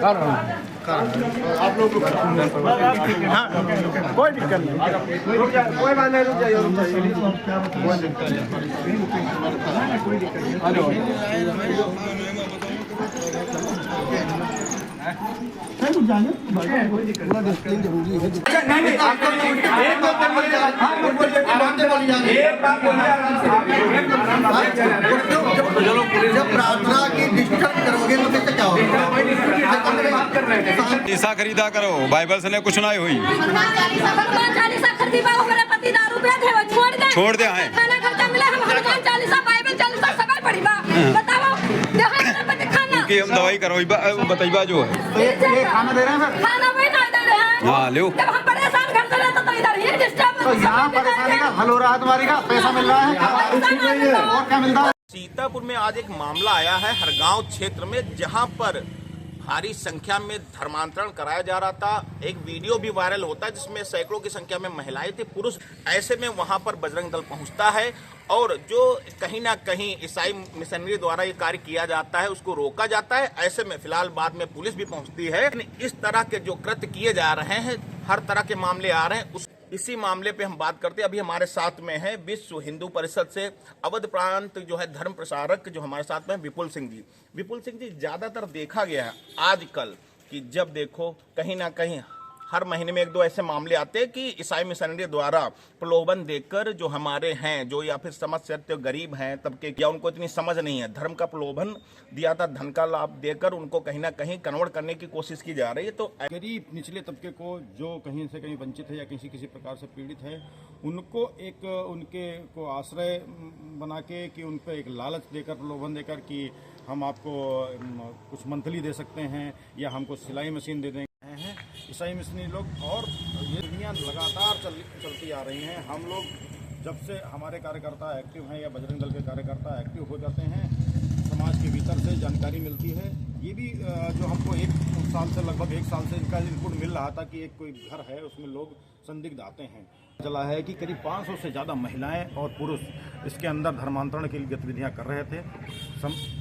आप लोग हाँ, कोई दिक्कत नहीं, कोई बात नहीं, रुक जाइए, कोई दिक्कत जब प्रार्थना की डिस्टर्ब करोगे तो कैसे क्या होगा? ईसा खरीदा करो, बाइबल से कुछ ना हुई। छोड़ दे हैं। कि हम दवाई करो बताइबा जो है। ये खाना दे रहे हैं सर? हाँ लो। तो यहाँ परेशानी का हल हो रहा है, तुम्हारी का पैसा मिल रहा है और क्या मिलता है? सीतापुर में आज एक मामला आया है हरगांव क्षेत्र में, जहां पर भारी संख्या में धर्मांतरण कराया जा रहा था। एक वीडियो भी वायरल होता है जिसमें सैकड़ों की संख्या में महिलाएं थी, पुरुष। ऐसे में वहां पर बजरंग दल पहुंचता है और जो कहीं ना कहीं ईसाई मिशनरी द्वारा ये कार्य किया जाता है उसको रोका जाता है। ऐसे में फिलहाल बाद में पुलिस भी पहुंचती है। इस तरह के जो कृत्य किए जा रहे हैं, हर तरह के मामले आ रहे हैं, इसी मामले पे हम बात करते हैं। अभी हमारे साथ में है विश्व हिंदू परिषद से अवध प्रांत जो है धर्म प्रसारक जो हमारे साथ में है विपुल सिंह जी। विपुल सिंह जी, ज्यादातर देखा गया है आजकल कि जब देखो कहीं ना कहीं हर महीने में एक दो ऐसे मामले आते हैं कि ईसाई मिशनरी द्वारा प्रलोभन देकर जो हमारे हैं, जो या फिर समझ सकते हो गरीब हैं तबके, या उनको इतनी समझ नहीं है, धर्म का प्रलोभन दिया था, धन का लाभ देकर उनको कहीं ना कहीं कन्वर्ट करने की कोशिश की जा रही है। तो गरीब निचले तबके को जो कहीं से कहीं वंचित है या किसी प्रकार से पीड़ित है, उनको एक उनके को आश्रय बना के कि उन पर एक लालच देकर, प्रलोभन देकर कि हम आपको कुछ मंथली दे सकते हैं या हमको सिलाई मशीन दे देंगे हैं ईसाई मिशनरी लोग। और ये दुनिया लगातार चलती आ रही हैं। हम लोग जब से हमारे कार्यकर्ता एक्टिव हैं या बजरंग दल के कार्यकर्ता एक्टिव हो जाते हैं, समाज के भीतर से जानकारी मिलती है। ये भी जो हमको एक साल से लगभग 1 साल से इनका इनपुट मिल रहा था कि एक कोई घर है उसमें लोग संदिग्ध आते हैं, चला है कि करीब 500 से ज़्यादा महिलाएं और पुरुष इसके अंदर धर्मांतरण की गतिविधियां कर रहे थे।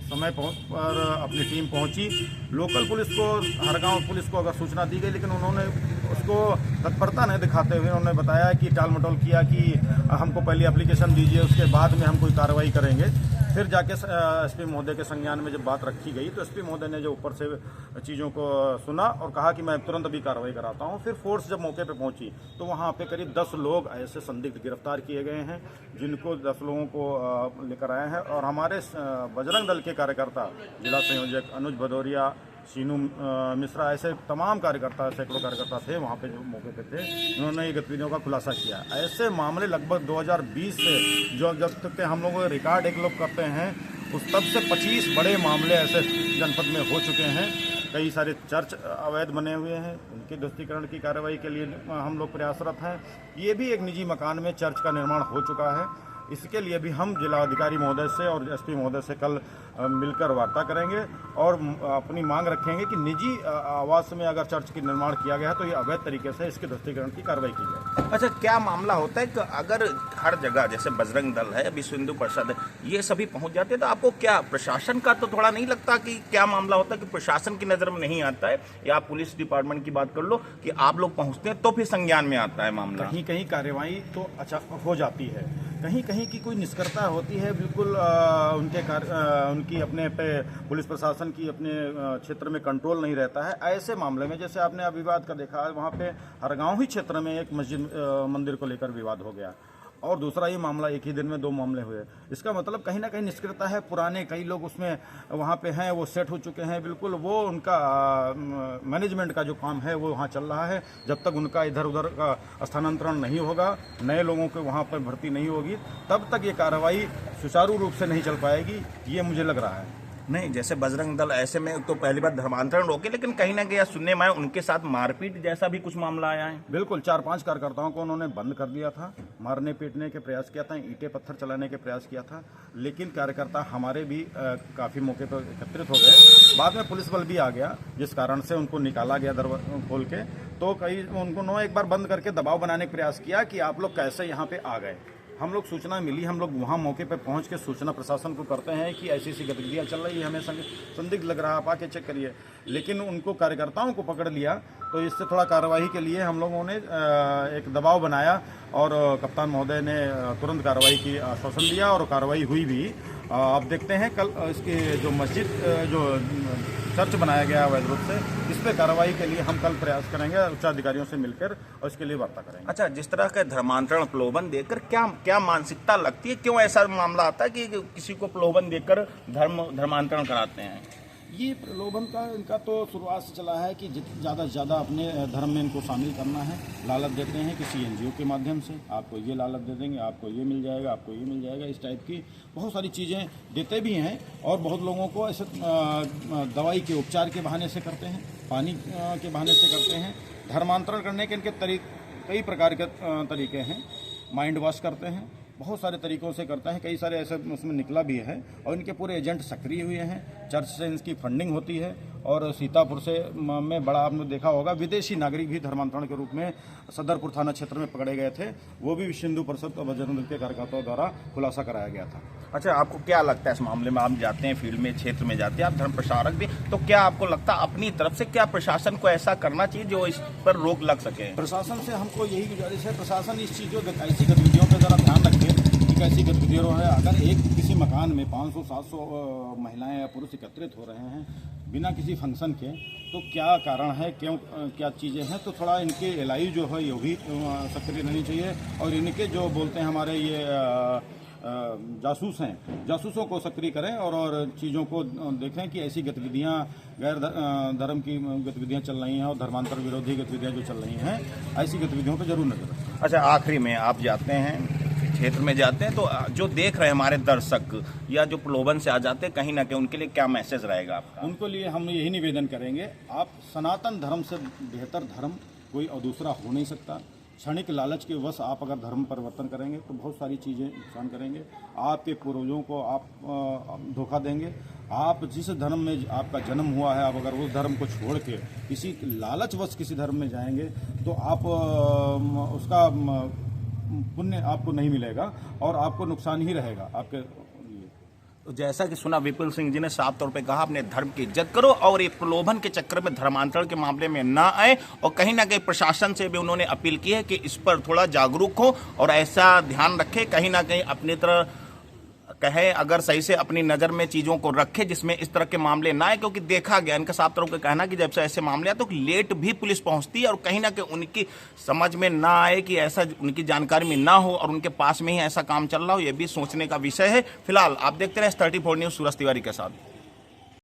समय पर अपनी टीम पहुंची। लोकल पुलिस को, हरगांव पुलिस को अगर सूचना दी गई, लेकिन उन्होंने उसको तत्परता नहीं दिखाते हुए उन्होंने बताया कि टाल मटोल किया कि हमको पहले एप्लीकेशन दीजिए, उसके बाद में हम कोई कार्रवाई करेंगे। फिर जाके एसपी महोदय के संज्ञान में जब बात रखी गई तो एसपी महोदय ने जो ऊपर से चीज़ों को सुना और कहा कि मैं तुरंत अभी कार्रवाई कराता हूं। फिर फोर्स जब मौके पे पहुंची तो वहां पे करीब 10 लोग ऐसे संदिग्ध गिरफ्तार किए गए हैं, जिनको 10 लोगों को लेकर आए हैं। और हमारे बजरंग दल के कार्यकर्ता, जिला संयोजक अनुज भदौरिया, सीनू मिश्रा, ऐसे तमाम कार्यकर्ता, सैकड़ों कार्यकर्ता थे वहाँ पे जो मौके पे थे, उन्होंने ये गतिविधियों का खुलासा किया। ऐसे मामले लगभग 2020 से जो जब तक के हम लोग रिकॉर्ड एक लोग करते हैं उस तब से 25 बड़े मामले ऐसे जनपद में हो चुके हैं। कई सारे चर्च अवैध बने हुए हैं, उनके ध्वस्तीकरण की कार्रवाई के लिए हम लोग प्रयासरत हैं। ये भी एक निजी मकान में चर्च का निर्माण हो चुका है। इसके लिए भी हम जिलाधिकारी महोदय से और एसपी महोदय से कल मिलकर वार्ता करेंगे और अपनी मांग रखेंगे कि निजी आवास में अगर चर्च की निर्माण किया गया है तो ये अवैध तरीके से इसके ध्वस्तीकरण की कार्रवाई की जाए। अच्छा, क्या मामला होता है कि अगर हर जगह जैसे बजरंग दल है, विश्व हिंदू परिषद है, ये सभी पहुंच जाते हैं तो आपको क्या प्रशासन का तो थोड़ा नहीं लगता कि क्या मामला होता है कि प्रशासन की नजर में नहीं आता है, या पुलिस डिपार्टमेंट की बात कर लो कि आप लोग पहुंचते हैं तो फिर संज्ञान में आता है मामला? कहीं कहीं कार्रवाई तो अच्छा हो जाती है, कहीं कहीं की कोई निष्क्रियता होती है, बिल्कुल उनकी अपने पे पुलिस प्रशासन की अपने क्षेत्र में कंट्रोल नहीं रहता है। ऐसे मामले में जैसे आपने अभी विवाद का देखा, वहाँ पे हरगांव ही क्षेत्र में एक मस्जिद मंदिर को लेकर विवाद हो गया और दूसरा ये मामला एक ही दिन में 2 मामले हुए। इसका मतलब कहीं ना कहीं निष्क्रियता है। पुराने कई लोग उसमें वहाँ पे हैं, वो सेट हो चुके हैं, बिल्कुल वो उनका मैनेजमेंट का जो काम है वो वहाँ चल रहा है। जब तक उनका इधर उधर का स्थानांतरण नहीं होगा, नए लोगों को वहाँ पर भर्ती नहीं होगी, तब तक ये कार्रवाई सुचारू रूप से नहीं चल पाएगी, ये मुझे लग रहा है। नहीं, जैसे बजरंग दल ऐसे में तो पहली बार धर्मांतरण रोके, लेकिन कहीं ना कहीं सुनने में आया उनके साथ मारपीट जैसा भी कुछ मामला आया है। बिल्कुल 4-5 कार्यकर्ताओं को उन्होंने बंद कर दिया था, मारने पीटने के प्रयास किया था, ईंटें पत्थर चलाने के प्रयास किया था, लेकिन कार्यकर्ता हमारे भी काफ़ी मौके पर एकत्रित हो गए। बाद में पुलिस बल भी आ गया, जिस कारण से उनको निकाला गया दरवाजा खोल के। तो कई उनको एक बार बंद करके दबाव बनाने का प्रयास किया कि आप लोग कैसे यहाँ पे आ गए। हम लोग सूचना मिली, हम लोग वहाँ मौके पर पहुँच के सूचना प्रशासन को करते हैं कि ऐसी ऐसी गतिविधियाँ चल रही है, हमें संदिग्ध लग रहा है, आप आके चेक करिए। लेकिन उनको कार्यकर्ताओं को पकड़ लिया, तो इससे थोड़ा कार्रवाई के लिए हम लोगों ने एक दबाव बनाया और कप्तान महोदय ने तुरंत कार्रवाई की आश्वासन दिया और कार्रवाई हुई भी। आप देखते हैं कल इसके जो मस्जिद जो चर्च बनाया गया अवैध रूप से, इस पर कार्रवाई के लिए हम कल प्रयास करेंगे उच्चाधिकारियों से मिलकर और इसके लिए वार्ता करेंगे। अच्छा, जिस तरह का धर्मांतरण प्रलोभन देकर क्या मानसिकता लगती है, क्यों ऐसा मामला आता है कि किसी को प्रलोभन देकर धर्मांतरण कराते हैं? ये प्रलोभन का इनका तो शुरुआत से चला है कि ज़्यादा से ज़्यादा अपने धर्म में इनको शामिल करना है। लालच देते हैं किसी NGO के माध्यम से, आपको ये लालच दे देंगे, आपको ये मिल जाएगा, आपको ये मिल जाएगा, इस टाइप की बहुत सारी चीज़ें देते भी हैं। और बहुत लोगों को ऐसे दवाई के उपचार के बहाने से करते हैं, पानी के बहाने से करते हैं। धर्मांतरण करने के इनके कई प्रकार के तरीके हैं। माइंड वॉश करते हैं, बहुत सारे तरीक़ों से करते हैं, कई सारे ऐसे उसमें निकला भी है और इनके पूरे एजेंट सक्रिय हुए हैं। चर्च से इनकी फंडिंग होती है और सीतापुर से में बड़ा आपने देखा होगा विदेशी नागरिक भी धर्मांतरण के रूप में सदरपुर थाना क्षेत्र में पकड़े गए थे, वो भी विश्व हिंदू परिषद और बजरंग दल के कार्यकर्ताओं द्वारा खुलासा कराया गया था। अच्छा, आपको क्या लगता है इस मामले में? आप जाते हैं फील्ड में, क्षेत्र में जाते हैं, आप धर्म प्रचारक भी, तो क्या आपको लगता है अपनी तरफ से क्या प्रशासन को ऐसा करना चाहिए जो इस पर रोक लग सके? प्रशासन से हमको यही गुजारिश है, प्रशासन इस चीज़ों ऐसी गतिविधियों पर ज़रा ध्यान रखे कि कैसी गतिविधियों है। अगर एक किसी मकान में 500-700 महिलाएं या पुरुष एकत्रित हो रहे हैं बिना किसी फंक्शन के, तो क्या कारण है, क्यों क्या चीज़ें हैं, तो थोड़ा इनके एलआई जो है ये भी सक्रिय रहनी चाहिए। और इनके जो बोलते हैं हमारे ये जासूस हैं, जासूसों को सक्रिय करें और चीज़ों को देखें कि ऐसी गतिविधियां गैर धर्म की गतिविधियां चल रही हैं और धर्मांतर विरोधी गतिविधियां जो चल रही हैं, ऐसी गतिविधियों पर जरूर नजर रखें। अच्छा, आखिरी में आप जाते हैं क्षेत्र में जाते हैं, तो जो देख रहे हैं हमारे दर्शक या जो प्रलोभन से आ जाते हैं, कहीं ना कहीं उनके लिए क्या मैसेज रहेगा आपका? उनको लिए हम यही निवेदन करेंगे, आप सनातन धर्म से बेहतर धर्म कोई और दूसरा हो नहीं सकता। क्षणिक लालच के वश आप अगर धर्म परिवर्तन करेंगे तो बहुत सारी चीज़ें नुकसान करेंगे, आपके पूर्वजों को आप धोखा देंगे। आप जिस धर्म में आपका जन्म हुआ है, आप अगर उस धर्म को छोड़ के किसी लालचवश किसी धर्म में जाएंगे तो आप उसका पुण्य आपको नहीं मिलेगा और आपको नुकसान ही रहेगा आपके लिए। तो जैसा कि सुना, विपुल सिंह जी ने साफ तौर पे कहा अपने धर्म की इज्जत करो और ये प्रलोभन के चक्कर में धर्मांतरण के मामले में ना आए। और कहीं ना कहीं प्रशासन से भी उन्होंने अपील की है कि इस पर थोड़ा जागरूक हो और ऐसा ध्यान रखे, कहीं ना कहीं अपनी तरह कहे अगर सही से अपनी नज़र में चीज़ों को रखे जिसमें इस तरह के मामले ना आए। क्योंकि देखा गया, इनका साफ तौर पर कहना कि जब से ऐसे मामले आए तो लेट भी पुलिस पहुंचती है और कहीं ना कहीं उनकी समझ में ना आए कि ऐसा उनकी जानकारी में ना हो और उनके पास में ही ऐसा काम चल रहा हो, ये भी सोचने का विषय है। फिलहाल आप देखते रहे 34 न्यूज़, सूरज तिवारी के साथ।